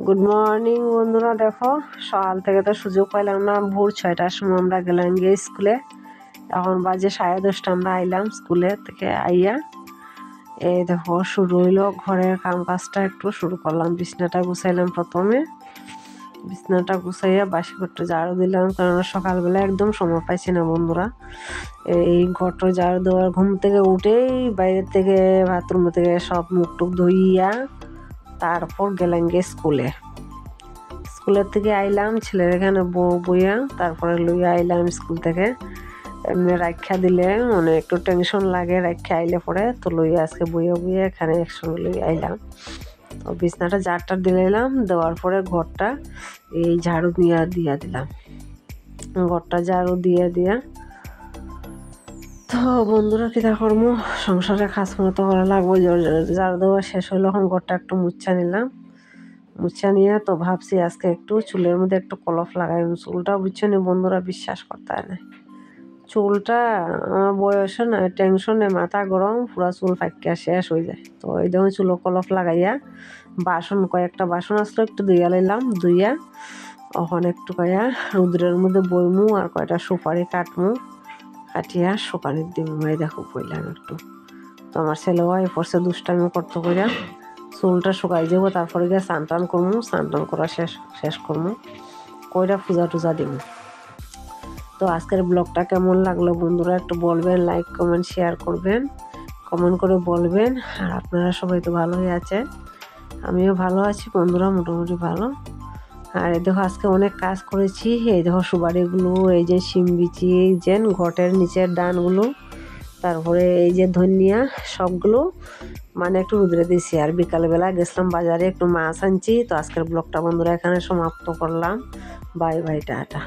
Good morning বন্ধুরা, দেখো সকাল থেকে তো সুযোগ পাইলাম না। ভোর 6টার সময় আমরা গেলাম গিয়ে স্কুলে। এখন বাজে 10:30 আমরা আইলাম স্কুলে থেকে আইয়া। এই দেখো শুরু হইলো ঘরের কাম কাজটা, একটু শুরু করলাম। বিছনাটা গুছাইলাম প্রথমে, বিছনাটা গুছাইয়া বাসি ঘরটা ঝাড়ু দিলাম, কারণ সকালবেলা একদম সময় পাইছি না বন্ধুরা। এই ঘরটা ঝাড়ু দেওয়ার, ঘুম থেকে উঠেই বাইরের থেকে বাথরুম থেকে সব মুখ টুক ধুইয়া তারপর গেলাম গিয়ে স্কুলের থেকে আইলাম, ছেলের এখানে বইয়া তারপরে লইয়া আইলাম স্কুল থেকে। এমনি রাখা দিলে মানে একটু টেনশন লাগে, রাখা আইলে পরে তো লইয়া আজকে বইয়া এখানে একসঙ্গে লইয়া আইলাম। তো বিছনাটা ঝাড়টা দিলাম, দেওয়ার পরে ঘরটা এই ঝাড়ু দিয়া দিলাম, ঘরটা ঝাড়ু দিয়া তো বন্ধুরা কিতা করবো, সংসারে কাজ মতো করা লাগবো। ঝাড়ু দেওয়া শেষ হইলো, এখন ঘরটা একটু মুচ্ছা নিলাম। মুচ্ছা নিয়ে তো ভাবছি আজকে একটু চুলের মধ্যে একটু কলফ লাগাই। চুলটা বুঝছো নি বন্ধুরা, বিশ্বাস করতে হয় না, চুলটা আমার বয়সে না টেনশনে মাথা গরম, পুরা চুল ফাঁকিয়া শেষ হয়ে যায়। তো এই দেখুন চুলো কলফ লাগাইয়া কয়েকটা বাসন আসলো, একটু ধুইয়া লইলাম। ধুইয়া ওখানে একটু কয়া রুদ্রের মধ্যে বইমু, আর কয়টা সুপারি কাটিয়া শুকানির দিন এই দেখো বইলাম একটু। তো আমার ছেলেও পড়ছে দুষ্টামি করতে কইরা। চুলটা শুকাই যাবো, তারপরে গিয়ে স্নান টান করবো, স্নান টান করা শেষ করবো, কইরা পূজা টুজা দিব। তো আজকের ব্লগটা কেমন লাগলো বন্ধুরা একটু বলবেন, লাইক কমেন্ট শেয়ার করবেন, কমেন্ট করে বলবেন। আর আপনারা সবাই তো ভালোই আছেন, আমিও ভালো আছি বন্ধুরা, মোটামুটি ভালো। আর এই দেখো আজকে অনেক কাজ করেছি। এই দেখো সুবারিগুলো, এই যে শিম বিচি, এই যে ঘটের নিচের ডানগুলো, তারপরে এই যে ধনিয়া, সবগুলো মানে একটু রুদ্রে দিয়েছি। আর বিকালবেলা গেছিলাম বাজারে, একটু মাছ আনছি। তো আজকের ব্লগটা বন্ধুরা এখানে সমাপ্ত করলাম। Bye bye, tata.